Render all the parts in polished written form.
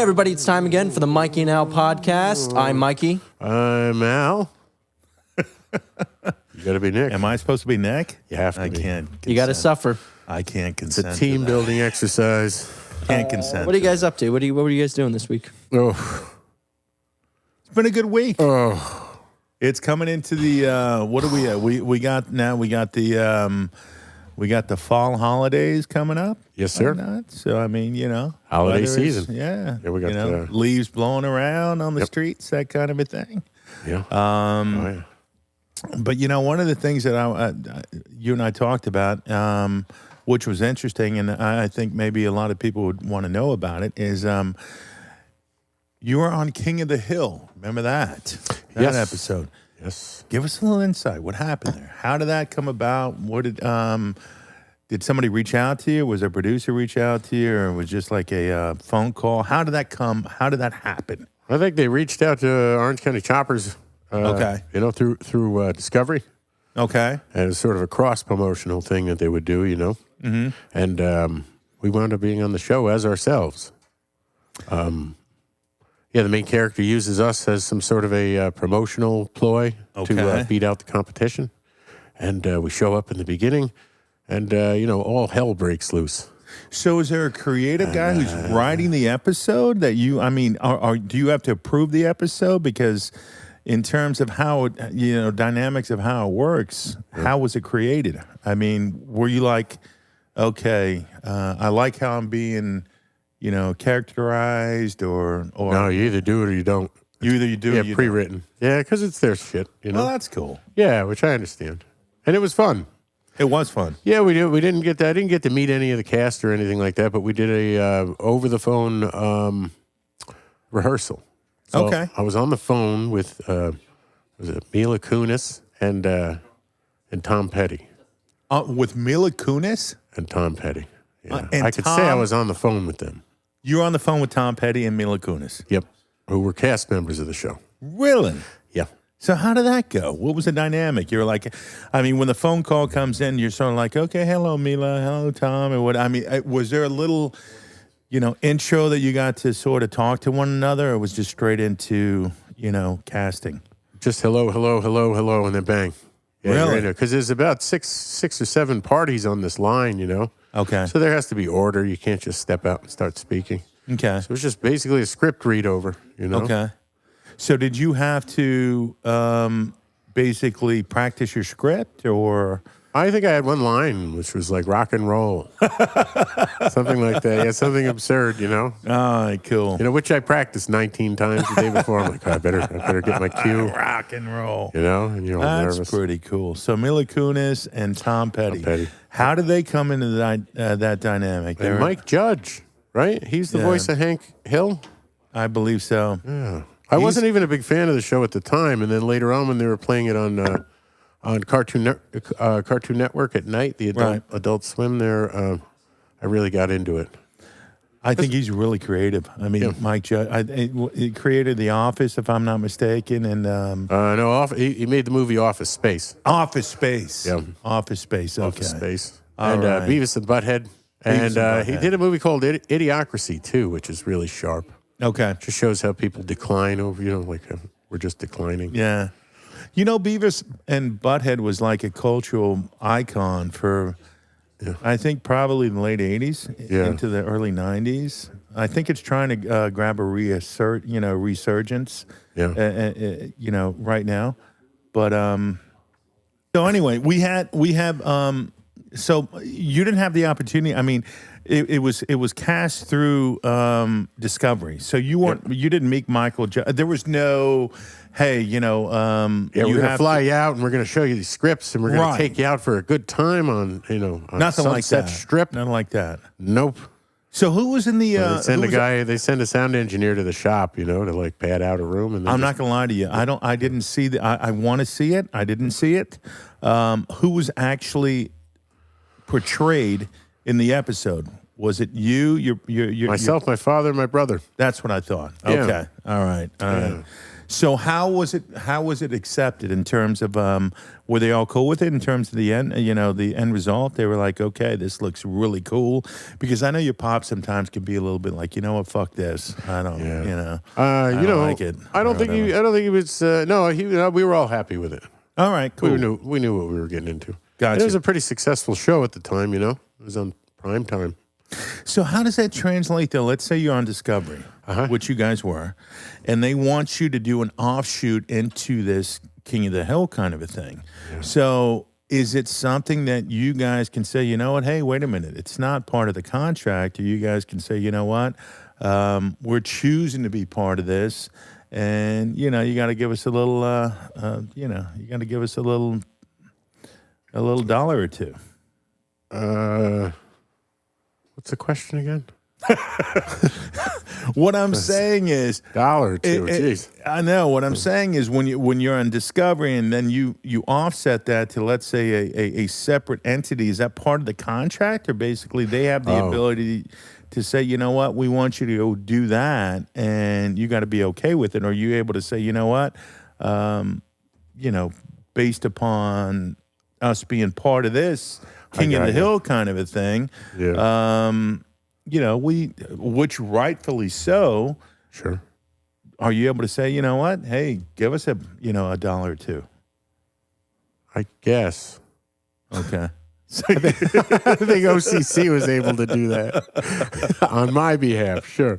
everybody, it's time again for the Mikey and Al podcast. I'm Mikey. I'm Al. You got to be Nick. Am I supposed to be Nick? You have to I be. can't. You got to suffer. I can't It's consent. a team-building exercise. Can't consent. What are you guys up to? What were you guys doing this week? Oh, It's been a good week. oh. It's coming into the what are we at? We got the fall holidays coming up. Yes, sir. Whatnot. So I mean, Holiday weather is- season. Yeah. Yeah, we got the- leaves blowing around on the streets, that kind of a thing. Yeah. Oh, yeah. But one of the things that you and I talked about, which was interesting, and I think maybe a lot of people would want to know about it, is you were on King of the Hill. Remember that Yes. episode? Yes. Give us a little insight. What happened there? How did that come about? What did somebody reach out to you? Was a producer reach out to you, or was it just like a phone call? How did that come? How did that happen? I think they reached out to Orange County Choppers. Okay. Through Discovery. Okay. And it's sort of a cross-promotional thing that they would do, Mm-hmm. And we wound up being on the show as ourselves. The main character uses us as some sort of a promotional ploy to beat out the competition. And we show up in the beginning, and, all hell breaks loose. So is there a creative guy who's writing the episode that do you have to approve the episode? Because in terms of how, dynamics of how it works, how was it created? I mean, were you like, okay, I like how I'm being, characterized or No, you either do it or you don't. you do it, you pre-written. Yeah, because it's their shit, Well, that's cool. Yeah, which I understand. And it was fun. It was fun. Yeah, we did. I didn't get to meet any of the cast or anything like that, but we did a over the phone rehearsal. So Okay. I was on the phone with was it Mila Kunis and Tom Petty With Mila Kunis? and Tom Petty. Yeah. and I could say I Tom- was on the phone with them. You were on the phone with Tom Petty and Mila Kunis. Yep, who were cast members of the show. Really? Yeah. So how did that go? What was the dynamic? You're like, when the phone call comes in, you're sort of like, okay, hello, Mila, hello, Tom, and what? Was there a little, intro that you got to sort of talk to one another, or was just straight into, casting? Just hello, hello, hello, hello, and then bang. Yeah, Really? Because there's about six or seven parties on this line, Okay. So there has to be order. You can't just step out and start speaking. Okay. So it was just basically a script read over, Okay. So did you have to basically practice your script, or? I think I had one line, which was like rock and roll. Something like that. Yeah, something absurd, All right, cool. which I practiced 19 times the day before. I'm like, I better get my cue. Rock and roll. And you're all That's nervous. pretty cool. So Mila Kunis and Tom Petty. Petty. How did they come into that dynamic? And Mike Judge, right? He's the Yeah. voice of Hank Hill. I believe so. Yeah. I wasn't even a big fan of the show at the time, and then later on when they were playing it on Cartoon Network at night, the Adult Swim there, I really got into it. I think he's really creative. Mike Judge, he created The Office, if I'm not mistaken, and No, he made the movie Office Space. Office Space. Yeah. Office Space. Okay. Office Space. All And right. Beavis and Butthead. Beavis And and he Butthead. did a movie called Idiocracy, too, which is really sharp. Okay. Just shows how people decline over, we're just declining. Yeah. Beavis and Butthead was like a cultural icon for, I think, probably the late 80s into the early 90s. I think it's trying to grab a resurgence, right now. But so anyway, we have. So you didn't have the opportunity. It was cast through Discovery. So you didn't meet Michael. There was no, hey, we're going to fly you out and we're going to show you these scripts and we're going to take you out for a good time on nothing like Sunset that. Strip. Nothing like that. Nope. So who was in the? They send a sound engineer to the shop, to pad out a room. And I'm not gonna lie to you. I didn't see the. I want to see it. I didn't see it. Who was actually portrayed in the episode? Was it you? Myself, my father, my brother. That's what I thought. Yeah. Okay. All right. Yeah. So how was it? How was it accepted in terms of? Were they all cool with it in terms of the end? You know, the end result. They were like, okay, this looks really cool. Because I know your pop sometimes can be a little bit like, you know what, fuck this. I don't. Yeah. You know. I don't like it. I don't think he. I don't think he was. No, he. We were all happy with it. All right, cool. We knew what we were getting into. Gotcha. And it was a pretty successful show at the time. You know, it was on prime time. So how does that translate though? Let's say you're on Discovery, which you guys were, and they want you to do an offshoot into this King of the Hill kind of a thing. Yeah. So is it something that you guys can say, you know what, hey, wait a minute, it's not part of the contract, or you guys can say, you know what, we're choosing to be part of this, and, you know, you got to give us a little, you know, you got to give us a little dollar or two. What's the question again? What I'm saying is dollar or two. Jeez. I know what I'm saying is when you're on Discovery and then you offset that to, let's say, a separate entity. Is that part of the contract, or basically they have the ability to say, you know what, we want you to go do that, and you got to be okay with it? Or are you able to say, you know what, you know, based upon us being part of this King of the Hill kind of a thing, you know, which rightfully so. Sure. Are you able to say, you know what, hey, give us a dollar or two? I guess. Okay. I think OCC was able to do that on my behalf. Sure.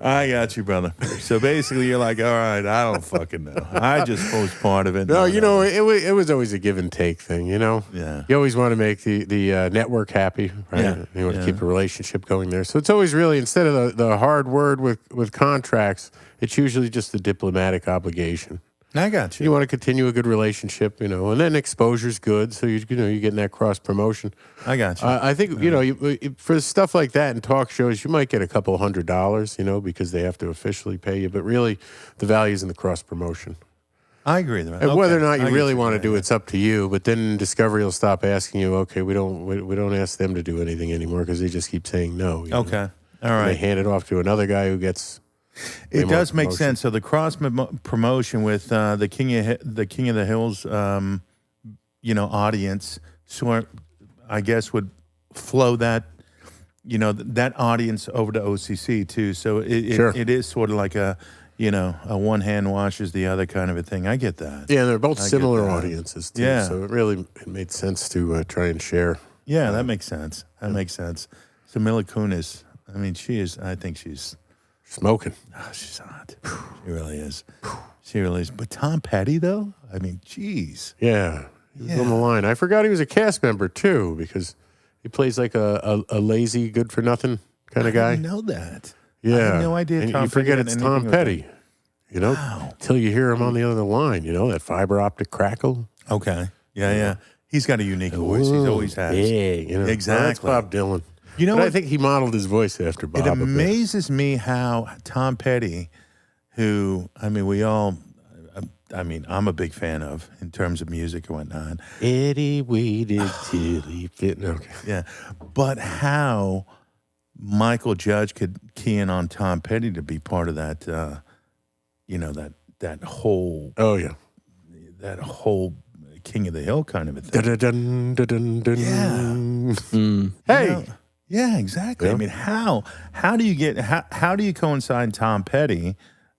I got you, brother. So basically, you're like, all right, I don't fucking know. I just was part of it. No, you know, it was always a give and take thing, you know? Yeah. You always want to make the network happy, right? Yeah. You want to keep a relationship going there. So it's always really, instead of the hard word with contracts, it's usually just the diplomatic obligation. I got you. You want to continue a good relationship, you know, and then exposure's good. So, you're getting that cross promotion. I got you. I think, you know, for stuff like that in talk shows, you might get a couple $100, you know, because they have to officially pay you. But really, the value is in the cross promotion. I agree. And whether or not you really want to do it's up to you. But then Discovery will stop asking you, okay, we don't ask them to do anything anymore because they just keep saying no. Okay. All right. And they hand it off to another guy who gets... It does make sense. So the cross promotion with the King of the Hills, you know, audience, sort, I guess, would flow that, you know, that audience over to OCC too. So it is sort of like a, you know, a one hand washes the other kind of a thing. I get that. Yeah, they're both similar audiences too. Yeah. So it made sense to try and share. Yeah, that makes sense. That makes sense. So Mila Kunis, I mean, I think she's smoking. Oh, she's hot. She really is. She really is. But Tom Petty, though? I mean, geez. Yeah. He was on the line. I forgot he was a cast member, too, because he plays like a lazy, good-for-nothing kind of guy. I didn't know that. Yeah. I had no idea and Tom you forget Petty it's Tom Petty, you know, until you hear him on the other line, you know, that fiber optic crackle. Okay. Yeah. He's got a unique voice. He's always had. Yeah, you know. Exactly. That's Bob Dylan. You know but what? I think he modeled his voice after Bob. It amazes me how Tom Petty, who, I mean, I'm a big fan of in terms of music and whatnot. Eddie waited till he fit. Okay. Yeah. But how Michael Judge could key in on Tom Petty to be part of that, you know, that whole. Oh, yeah. That whole King of the Hill kind of a thing. Dun, dun, dun, dun, dun. Hey. You know, yeah, exactly. Yeah. I mean, how do you coincide Tom Petty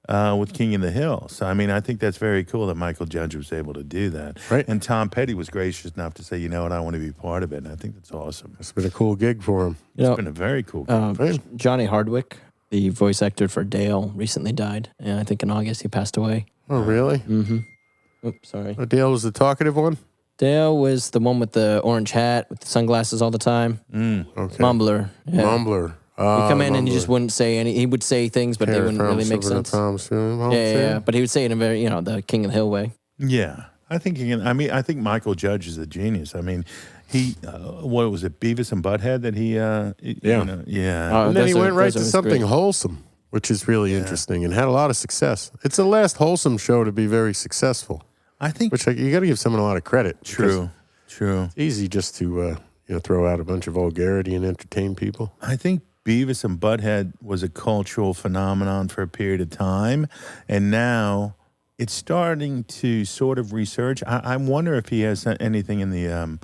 with King of the Hill? So, I mean, I think that's very cool that Michael Judge was able to do that. Right. And Tom Petty was gracious enough to say, you know what, I want to be part of it. And I think that's awesome. It's been a cool gig for him. It's been a very cool gig. Johnny Hardwick, the voice actor for Dale, recently died. And I think in August he passed away. Oh, really? Mm-hmm. Oops, sorry. Oh, Dale was the talkative one? Dale was the one with the orange hat, with the sunglasses all the time. Okay. Mumbler. Yeah. Mumbler. He'd come in and he just wouldn't say any. He would say things, but they wouldn't really make sense. Yeah. But he would say it in a very, the King of the Hill way. Yeah. I think I think Michael Judge is a genius. I mean, he, what was it, Beavis and Butthead that he, yeah. And then he went right to something wholesome, which is really interesting and had a lot of success. It's the last wholesome show to be very successful. I think, which you got to give someone a lot of credit. True. It's easy just to throw out a bunch of vulgarity and entertain people. I think Beavis and Butthead was a cultural phenomenon for a period of time, and now it's starting to sort of research. I wonder if he has anything in the,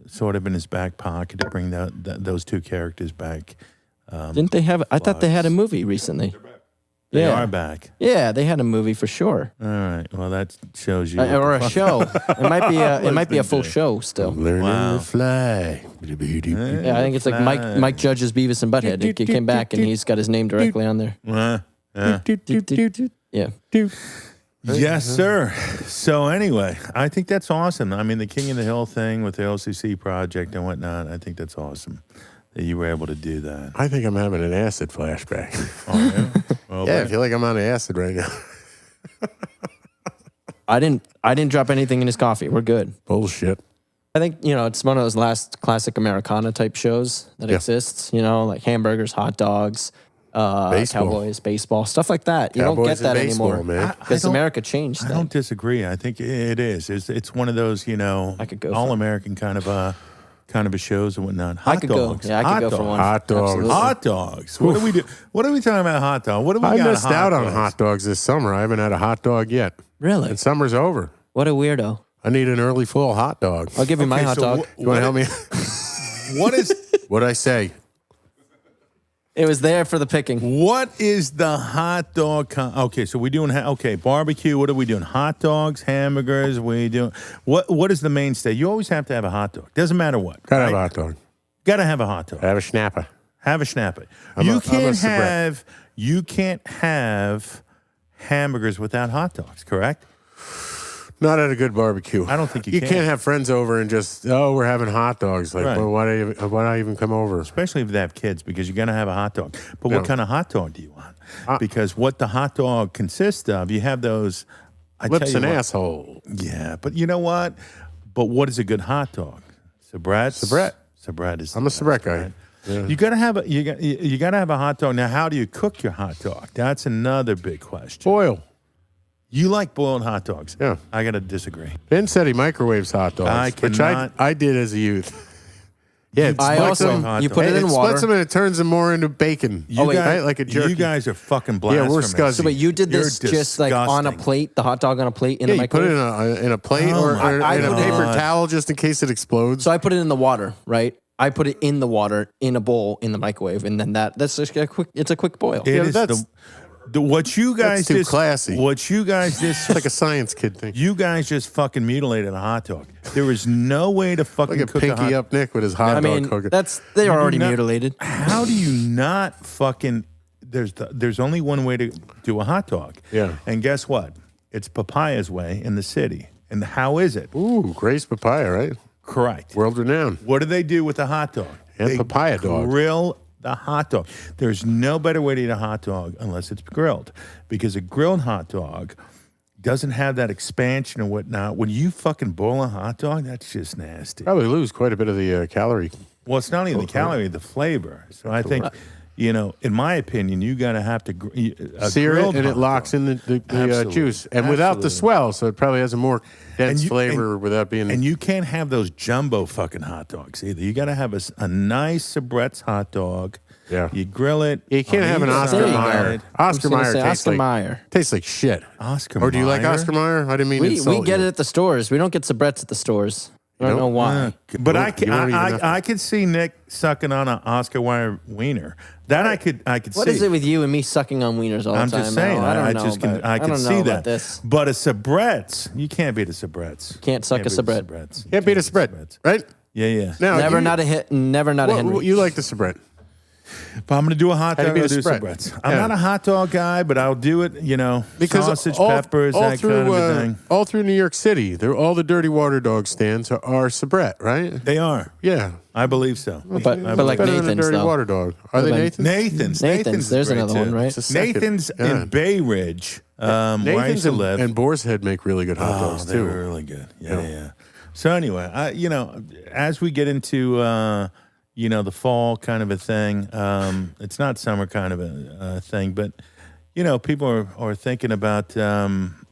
sort of in his back pocket to bring those two characters back. Didn't they have? I thought they had a movie recently. They are back. Yeah, they had a movie for sure. All right. Well, that shows you. Or a show. It might be a full show still. Learning to fly. Yeah, I think it's like Mike Judge's Beavis and Butthead. He came back and he's got his name directly on there. Yeah. Yes, sir. So anyway, I think that's awesome. I mean, the King of the Hill thing with the LCC project and whatnot, I think that's awesome that you were able to do that. I think I'm having an acid flashback. Oh, yeah? Well, I feel like I'm on acid right now. I didn't drop anything in his coffee. We're good. Bullshit. I think, it's one of those last classic Americana type shows that exists, like hamburgers, hot dogs, Cowboys, baseball, stuff like that. You don't get that anymore, man. Because America changed. I don't disagree. I think it is. It's one of those, all-American kind of a shows and whatnot. I could go for one. Hot dogs. Absolutely. Hot dogs. What do we do? What are we talking about? Hot dog. What do we got? I missed out on hot dogs this summer. I haven't had a hot dog yet. Really? And summer's over. What a weirdo. I need an early fall hot dog. I'll give you my hot dog. You want to help me? What'd I say? It was there for the picking. What is the hot dog? Okay, so we're doing barbecue. What are we doing? Hot dogs, hamburgers. We doing what is the mainstay? You always have to have a hot dog. Doesn't matter what. Gotta have a hot dog. Gotta have a hot dog. Have a schnapper. Have a schnapper. You can't have hamburgers without hot dogs. Correct? Not at a good barbecue. I don't think you can. You can't have friends over and just, we're having hot dogs. Like, well, why do I even come over? Especially if they have kids, because you're going to have a hot dog. But what kind of hot dog do you want? Because what the hot dog consists of, you have those... Lips and asshole. Yeah, but you know what? But what is a good hot dog? Sabrett is... I'm a Sabrett guy. Right? Yeah. You gotta have a hot dog. Now, how do you cook your hot dog? That's another big question. Boil. You like boiled hot dogs? Yeah. I gotta disagree. Ben said he microwaves hot dogs, which I did as a youth. Yeah, you put it in water. Splits them and it turns them more into bacon. Like a jerky. You guys are fucking blasphemous. Yeah, we're scuzzy. So, but you did this just like on a plate, the hot dog on a plate in the microwave? You put it in a plate or in a paper towel just in case it explodes. So I put it in the water, right? I put it in the water in a bowl in the microwave, and then that's just it's a quick boil. What you guys too classy. What you guys just like a science kid thing. You guys just fucking mutilated a hot dog. There is no way to fucking cook a pinky up Nick with his hot dog cooker. They're already mutilated. How do you not fucking? There's only one way to do a hot dog. Yeah. And guess what? It's Papaya's way in the city. And how is it? Ooh, Grace Papaya, right? Correct. World renowned. What do they do with the hot dog? And papaya dog. Grill the hot dog. There's no better way to eat a hot dog unless it's grilled, because a grilled hot dog doesn't have that expansion and whatnot. When you fucking boil a hot dog, that's just nasty. Probably lose quite a bit of the calorie. Well, it's not even the calorie, the flavor. So I think, in my opinion, you got to have to sear it, and it locks in the juice, and without the swell, so it probably has a more dense flavor without being. And you can't have those jumbo fucking hot dogs either. You got to have a nice Sabrett's hot dog. Yeah, you grill it. You can't have an Oscar Mayer. Oscar Mayer tastes like shit. Oscar Mayer. Or do you like Oscar Mayer? I didn't mean to insult you. We get it at the stores. We don't get Sabrett's at the stores. I don't know why. But I could see Nick sucking on an Oscar Mayer wiener. That I could see. What is it with you and me sucking on wieners all the time? I'm just saying. I can see that. This. But a Sabrett's, you can't beat a Sabrett's. Can't suck a Sabrett. Can't beat a Sabrett, right? Yeah. Now, never not a hit. Never not a Henry. You like the Sabrett? If I'm going to do a hot dog, I'll do Sabrett's. I'm not a hot dog guy, but I'll do it, because sausage, peppers, that kind of a thing. All through New York City, all the dirty water dog stands are Sabrett, right? They are. Yeah. I believe so. But like Nathan's, Nathan's, dirty water dog. Are they Nathan's? Nathan's. There's another one, right? Nathan's in Bay Ridge. Nathan's and Boar's Head make really good hot dogs, too. They're really good. Yeah. So anyway, as we get into... the fall kind of a thing. It's not summer kind of a thing, but, people are thinking about.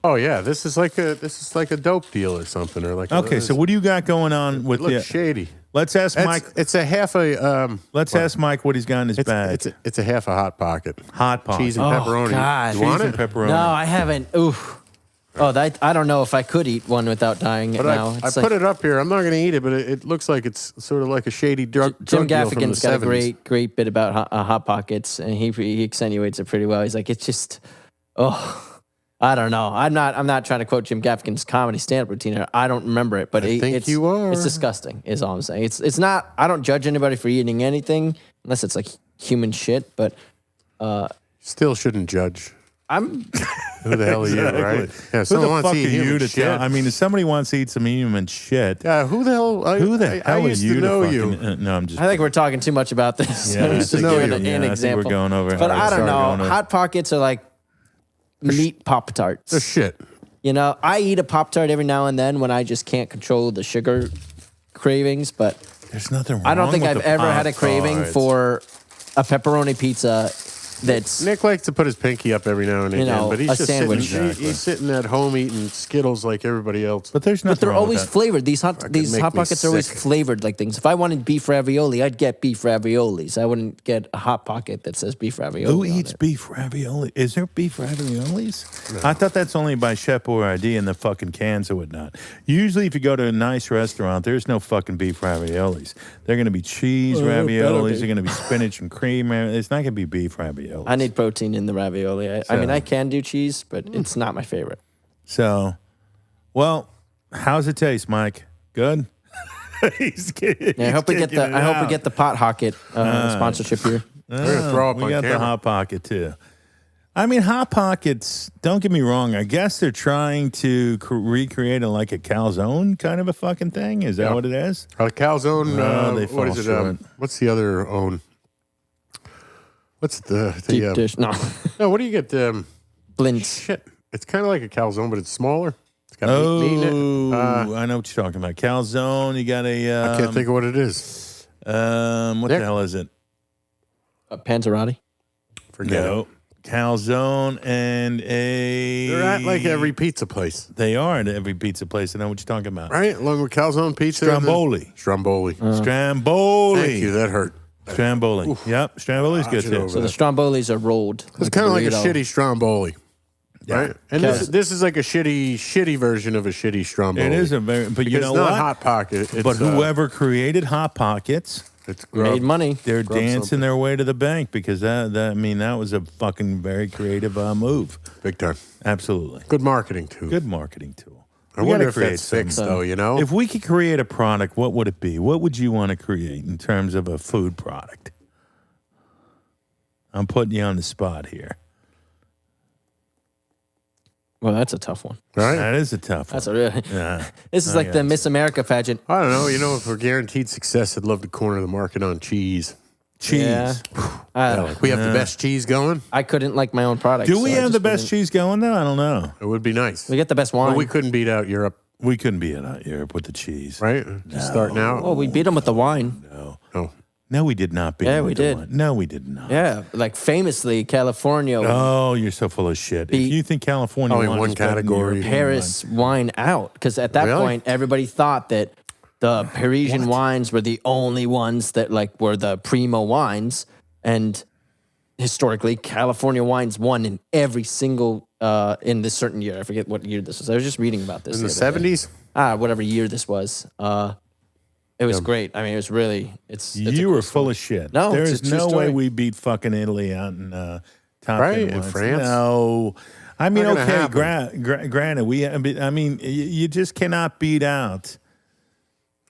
Oh yeah, this is like a dope deal or something, or like. Okay, so what do you got going on with it looks shady? Let's ask Mike. It's a half a. Let's ask Mike what he's got in his bag. It's a half a hot pocket. Hot pocket. Cheese and pepperoni. God. You want Cheese and it? pepperoni. No, I haven't. Oof. Oh, I don't know if I could eat one without dying But now. I put it up here. I'm not going to eat it, but it looks like it's sort of like a shady drug Jim deal from the Gaffigan's got 70s. a great bit about hot pockets, and he accentuates it pretty well. He's like, it's just, I don't know. I'm not trying to quote Jim Gaffigan's comedy stand-up routine here. I don't remember it, but think you are. It's disgusting. Is all I'm saying. It's not. I don't judge anybody for eating anything unless it's like human shit. But Still shouldn't judge. I'm. Who the hell are you, right? Yeah, Who someone the wants fuck to are eat you human to shit. tell? I mean, if somebody wants to eat some human shit, Who the hell? I used to know you. No, I'm just. I think we're talking too much about this. Yeah, I'm I just think giving you- an yeah, I think example. we're going over. But I don't Sorry, know. going over. Hot pockets are like meat Pop Tarts. The shit. You know, I eat a Pop Tart every now and then when I just can't control the sugar cravings, but There's nothing wrong. I don't think with I've the ever had a craving Pop-Tarts. for a pepperoni pizza that's Nick likes to put his pinky up every now and again, know, but he's a just sandwich. sitting. He's sitting at home eating Skittles like everybody else. But there's nothing. but they're wrong with always that. flavored. These hot make me pockets are always sick. flavored like things. If I wanted beef ravioli, I'd get beef raviolis. I wouldn't get a hot pocket that says beef ravioli. Who on eats it. beef ravioli? Is there beef raviolis? I thought that's only by Chef Boyardee in the fucking cans and whatnot. Usually, if you go to a nice restaurant, there's no fucking beef raviolis. They're going to be cheese Well, it better raviolis. be. They're going to be spinach and cream. It's not going to be beef raviolis. I need protein in the ravioli. I mean, I can do cheese, but it's not my favorite. So, well, how's it taste, Mike? Good. He's kidding. Yeah, I hope we get the Pot Hocket sponsorship here. We're gonna throw up We on got camera. the Hot Pocket too. I mean, Hot Pockets, don't get me wrong. I guess they're trying to recreate like a calzone kind of a fucking thing. Is that what it is? Calzone. No, they what fall is it? short. What's the other own? What's the Deep dish. No. No, what do you get? Blintz. Shit, it's kind of like a calzone, but it's smaller. It's got meat in it. Oh, I know what you're talking about. Calzone. You got a. I can't think of what it is. What Nick? the hell is it? Panzerotti. Forget No. it. Calzone and a. They're at like every pizza place, They are at every pizza place. I know what you're talking about. right? Along with calzone pizza. Stromboli. Stromboli. Stromboli. Thank you. That hurt. Stromboli. Yep. Stromboli's good it too. over. So the Strombolis are rolled. It's kind of like a burrito. shitty Stromboli, right? And this is like a shitty version of a shitty Stromboli. It is a very, but Because you know it's not what? Hot Pocket. It's, But whoever created Hot Pockets, it's grub. Made money. they're Grub dancing something. their way to the bank because that was a fucking very creative move. Big time. Absolutely. Good marketing too. Good marketing tool. I We wonder gotta if create that's something. fixed though. You know, If we could create a product, what would it be? What would you want to create in terms of a food product? I'm putting you on the spot here. Well, that's a tough one. right? That is a tough one. That's a really. Yeah. This is like the Miss America pageant. I don't know. You know, if we're guaranteed success, I'd love to corner the market on cheese. Cheese. Yeah. I don't know. We have the best cheese going. I couldn't like my own product. Do we so I have just the best wouldn't- cheese going though? I don't know. It would be nice. We get the best wine. But we couldn't beat out Europe, We couldn't be in Europe with the cheese. right? Just starting out. Oh, we beat them with the wine. No. No, we did not beat Yeah, them we with the did. wine. No, we did not. Yeah, like famously, California, Oh, you're so full of shit. If Beat- you think California Oh, in wine one is better than category. European Paris wine out. Because at that Really? point, everybody thought that the Parisian wines were the only ones that like were the primo wines. And historically, California wines won in every single, in this certain year. I forget what year this was. I was just reading about this. In the other day. 70s? Whatever year this was. It was great. I mean, it was really, it's a You cool were story. full of shit. No, there it's is a true no way story. we beat fucking Italy out in top Right, 10 in wines. France? No, I mean, Not gonna okay, granted, you just cannot beat out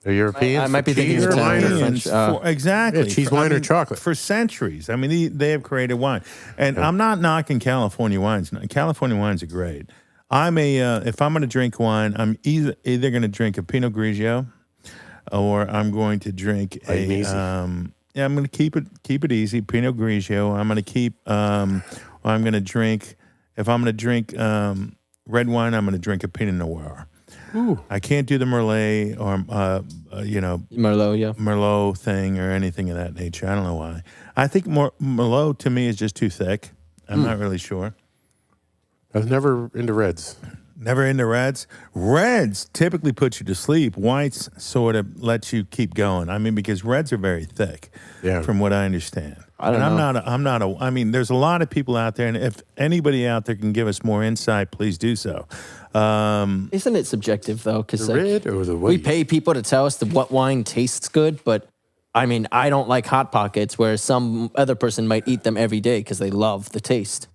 The Europeans? I might be thinking cheese of or wine? Italian or Europeans French, exactly Yeah, cheese, wine, or chocolate. for centuries. I mean, they have created wine, and I'm not knocking California wines. California wines are great. If I'm going to drink wine, I'm either going to drink a Pinot Grigio, or I'm going to drink Light and easy. I'm going to keep it easy. Pinot Grigio. I'm going to keep. I'm going to drink. If I'm going to drink red wine, I'm going to drink a Pinot Noir. Ooh. I can't do the Merlot or Merlot, yeah. Merlot thing or anything of that nature. I don't know why. I think Merlot to me is just too thick. I'm not really sure. I was never into reds. Never into reds? Reds typically put you to sleep. Whites sort of let you keep going. I mean, because reds are very thick, from what I understand. I don't know. I mean, there's a lot of people out there, and if anybody out there can give us more insight, please do so. Isn't it subjective, though? Because The red or the white? we pay people to tell us what wine tastes good, but I mean, I don't like Hot Pockets, whereas some other person might eat them every day because they love the taste.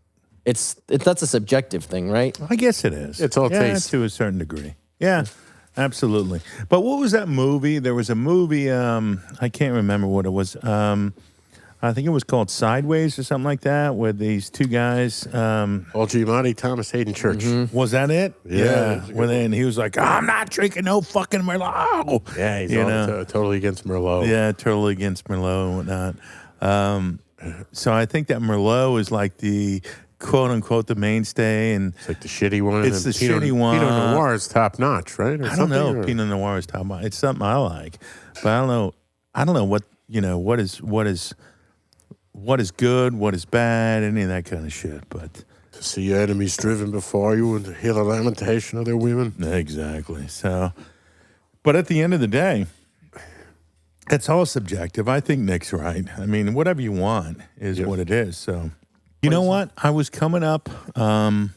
That's a subjective thing, right? I guess it is. It's all taste. To a certain degree. Yeah, absolutely. But what was that movie? There was a movie, I can't remember what it was. I think it was called Sideways or something like that, with these two guys. Paul Giamatti, Thomas Hayden Church. Was that it? Yeah. And he was like, I'm not drinking no fucking Merlot. Yeah, he's totally against Merlot. Yeah, totally against Merlot and whatnot. So I think that Merlot is like the quote unquote the mainstay, and it's like the shitty one. It's the shitty one. Pinot Noir is top notch, right? I don't know. Pinot Noir is top notch. It's something I like, but I don't know. What is good, what is bad, any of that kind of shit. But to see your enemies driven before you and to hear the lamentation of their women. Exactly. So, but at the end of the day, it's all subjective. I think Nick's right. I mean, whatever you want is what it is. So, you know what? I was coming up, on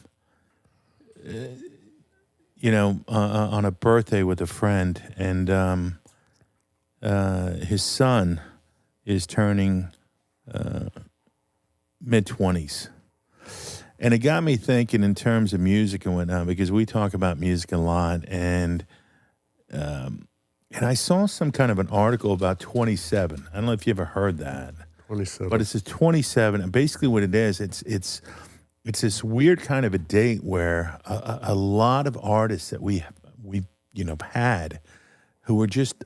a birthday with a friend, and his son is turning mid-20s. And it got me thinking in terms of music and whatnot, because we talk about music a lot, and I saw some kind of an article about 27. I don't know if you ever heard that. 27. But it's a 27, and basically what it is, it's this weird kind of a date where a lot of artists that we've had who were just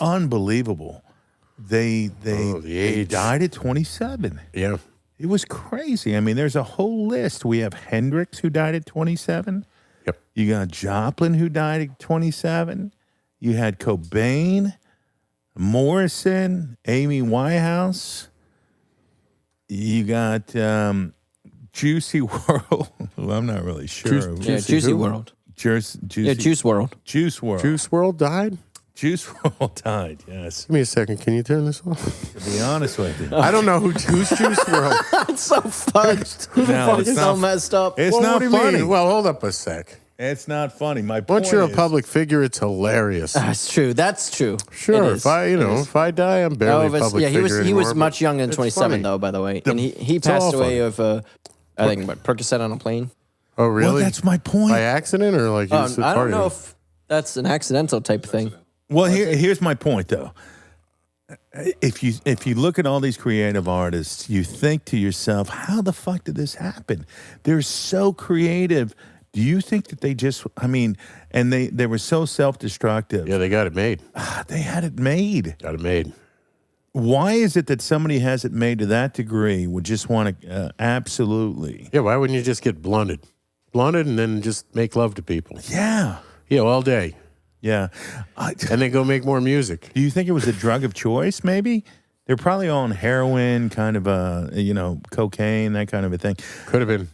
unbelievable. They died at 27. Yeah. It was crazy. I mean, there's a whole list. We have Hendrix, who died at 27. Yep. You got Joplin, who died at 27. You had Cobain, Morrison, Amy Winehouse. You got Juicy World, who I'm not really sure. Juicy World. Juice WRLD. Juice WRLD. Juice WRLD died? Juice WRLD died, yes. Give me a second. Can you turn this off? To be honest with you. I don't know who's Juice WRLD. It's so fudged. It's so messed up. It's not funny. Mean? Well, hold up a sec. It's not funny. My point Once you're a is, public figure, it's hilarious. That's true. That's true. Sure. If I die, I'm barely a public figure he was anymore, much younger than 27 funny. though, by the way. And he passed away of I think Percocet on a plane. Oh, really? Well, that's my point. By accident or like I don't know if that's an accidental type of thing. Well, here's my point, though. If you look at all these creative artists, you think to yourself, how the fuck did this happen? They're so creative. Do you think that they just, and they were so self-destructive. Yeah, they got it made. They had it made. Got it made. Why is it that somebody has it made to that degree would just want to absolutely? Yeah, why wouldn't you just get blunted? Blunted and then just make love to people. Yeah. Yeah, all day. Yeah. And then go make more music. Do you think it was a drug of choice, maybe? They're probably on heroin, kind of cocaine, that kind of a thing. Could have been.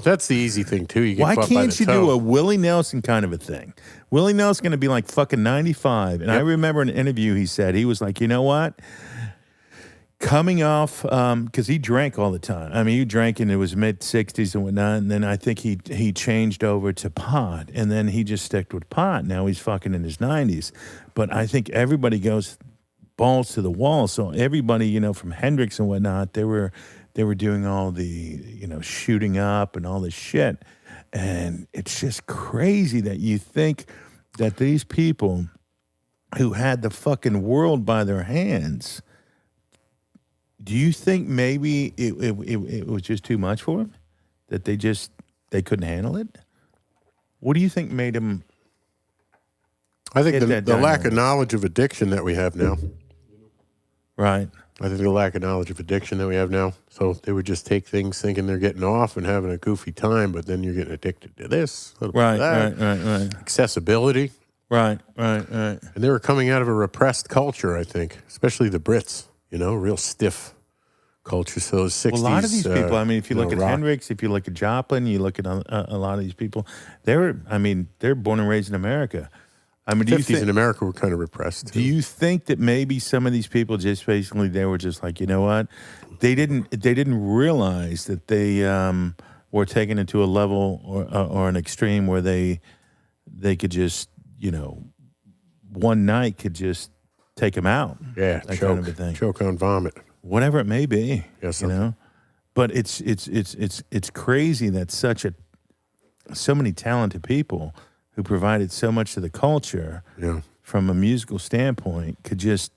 That's the easy thing, too. You get Why caught by can't the you toe. do a Willie Nelson kind of a thing? Willie Nelson's going to be like fucking 95. And I remember in an interview he said, he was like, you know what? Coming off, because he drank all the time. I mean, he drank in his mid-60s and whatnot, and then I think he changed over to pot, and then he just stuck with pot. Now he's fucking in his 90s. But I think everybody goes balls to the wall. So everybody, from Hendrix and whatnot, they were doing all the, shooting up and all this shit. And it's just crazy that you think that these people who had the fucking world by their hands, do you think maybe it was just too much for them? That they couldn't handle it? What do you think made them? I think the lack of knowledge of addiction that we have now. Right. I think the lack of knowledge of addiction that we have now. So they would just take things thinking they're getting off and having a goofy time, but then you're getting addicted to this, a little bit of that. Right. Accessibility. Right. And they were coming out of a repressed culture, I think, especially the Brits, real stiff culture. So those 60s. Well, a lot of these people, I mean, if you look at rock. Hendrix, if you look at Joplin, you look at a lot of these people, they're born and raised in America. I mean, 50s in America were kind of repressed. Do you think that maybe some of these people just basically, they were just like, you know what? They didn't realize that they were taken into a level or an extreme where they could just, one night could just take them out. Yeah, that kind of a thing. Choke on vomit. Whatever it may be, Yes, But it's crazy that so many talented people who provided so much to the culture from a musical standpoint could just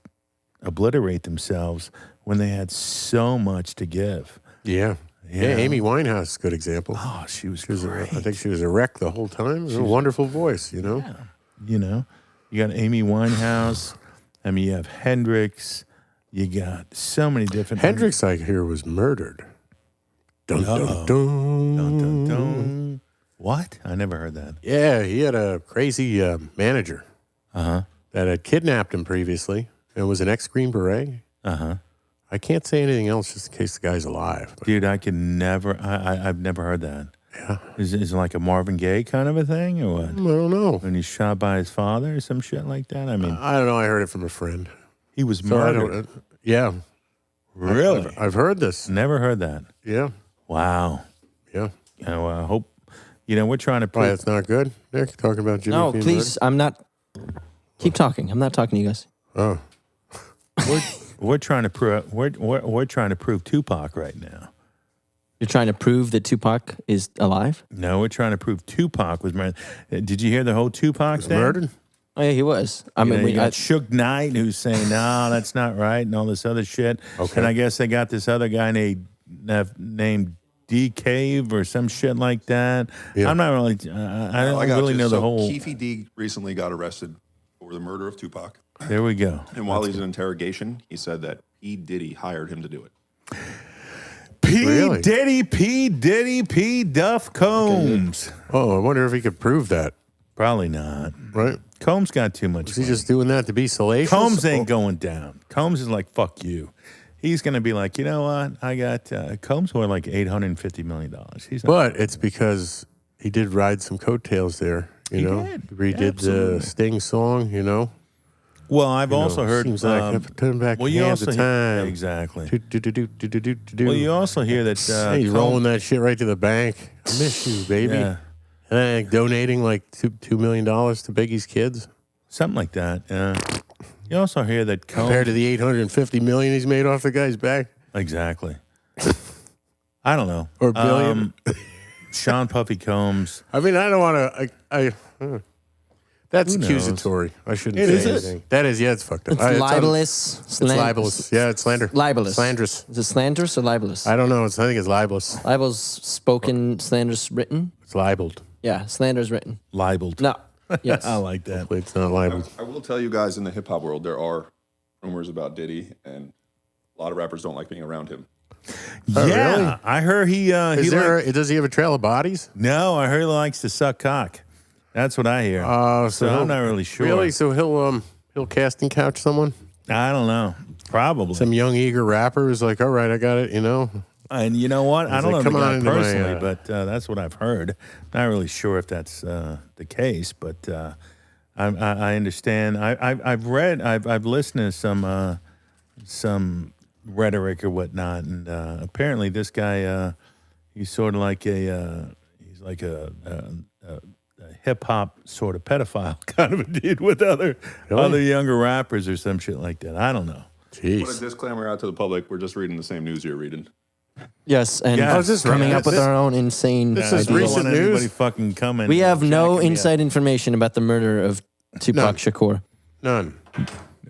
obliterate themselves when they had so much to give. Yeah. Yeah, Amy Winehouse is a good example. Oh, she was great. I think she was a wreck the whole time. She was a wonderful voice, Yeah. You got Amy Winehouse. I mean, you have Hendrix. You got so many different... Hendrix, I hear, was murdered. Dun, dun, dun. Dun, dun, dun. What? I never heard that. Yeah, he had a crazy manager that had kidnapped him previously and was an ex-Green Beret. I can't say anything else just in case the guy's alive. But. Dude, I've never heard that. Yeah. Is it like a Marvin Gaye kind of a thing or what? I don't know. When he's shot by his father or some shit like that? I mean... I don't know. I heard it from a friend. He was murdered. Yeah. Really? I've heard this. Never heard that. Yeah. Wow. Yeah. I hope... we're trying to... Why, that's not good? Nick, talking about Jimmy No, being please, murdered? I'm not... Keep talking. I'm not talking to you guys. Oh. We're trying to prove... We're trying to prove Tupac right now. You're trying to prove that Tupac is alive? No, we're trying to prove Tupac was murdered. Did you hear the whole Tupac thing? Murdered? Oh, yeah, he was. I mean, we got Suge Knight who's saying, no, that's not right, and all this other shit. Okay. And I guess they got this other guy named D Cave or some shit like that. Yeah. I'm not really, I don't really know the whole. Keefe D recently got arrested for the murder of Tupac. There we go. And while he's in interrogation, he said that P. Diddy hired him to do it. P. Diddy, P. Duff Combs. Oh, I wonder if he could prove that. Probably not. Right? Combs got too much. Is he just doing that to be salacious? Combs ain't going down. Combs is like, fuck you. He's going to be like, you know what? I got Combs worth like $850 million. But it's because he did ride some coattails there. He redid the Sting song, Well, I've also heard. Seems like turn back you hands also of time. Exactly. Well, you also hear that he's rolling that shit right to the bank. I miss you, baby. Yeah. Donating like $2 million to Biggie's kids. Something like that. Yeah. You also hear that Combs, compared to the $850 million he's made off the guy's back. Exactly. I don't know. Or billion. Sean Puffy Combs. I mean, I don't want to. That's accusatory. I shouldn't say anything. That is, it's fucked up. It's libelous. It's libelous. Yeah, it's slander. Libelous. Slanderous. Is it slanderous or libelous? I don't know. I think it's libelous. Libel's spoken, slanderous written? It's libeled. Yeah, slander's written. Libeled. No. Yes. I like that. Hopefully it's not libeled. I will tell you guys, in the hip-hop world, there are rumors about Diddy, and a lot of rappers don't like being around him. Oh, yeah, really? I heard does he have a trail of bodies? No, I heard he likes to suck cock. That's what I hear. So I'm not really sure. Really? So he'll casting couch someone? I don't know. Probably. Some young eager rapper is like, all right, I got it, And you know what? I don't know the guy personally, my, but that's what I've heard. Not really sure if that's the case, but I understand. I've read, I've listened to some rhetoric or whatnot, and apparently this guy, he's sort of like a hip hop sort of pedophile kind of a dude with other younger rappers or some shit like that. I don't know. Jeez. Put a disclaimer out to the public. We're just reading the same news you're reading. Yes, and this coming up with our own insane This is ideas. recent news. Anybody fucking coming. We have no inside information about the murder of Tupac Shakur. None.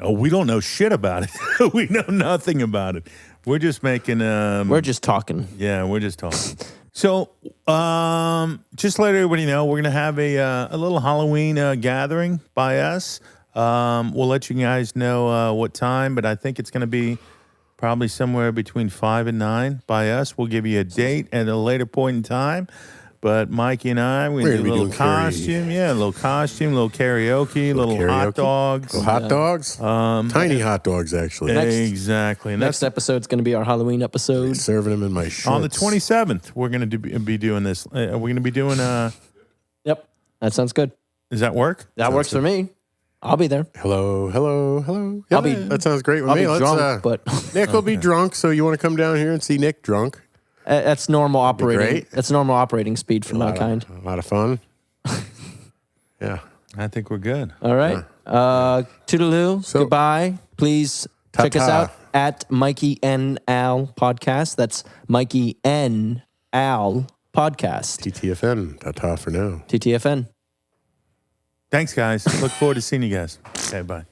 Oh, we don't know shit about it. We know nothing about it. We're just making. We're just talking. Yeah, we're just talking. So, just to let everybody know, we're gonna have a little Halloween gathering by us. We'll let you guys know what time, but I think it's gonna be probably somewhere between 5 and 9 by us. We'll give you a date at a later point in time. but Mikey and I, we're going to do a little costume. Yeah, a little costume, a little karaoke, little hot dogs. Little hot dogs? Tiny hot dogs, actually. Exactly. And next episode's going to be our Halloween episode. Serving them in my shorts. On the 27th, we're going to be doing this. We're going to be doing... Yep, that sounds good. Does that work? That works for me. I'll be there. Hello. I'll be. That sounds great with I'll me. be drunk, but Nick will be drunk, so you want to come down here and see Nick drunk? That's normal operating. That's normal operating speed for my kind. A lot of fun. Yeah, I think we're good. All right. Toodaloo. So, goodbye. Please check us out at Mikey N Al Podcast. That's Mikey N Al Podcast. TTFN. Ta-ta for now. TTFN. Thanks, guys. Look forward to seeing you guys. Okay, bye.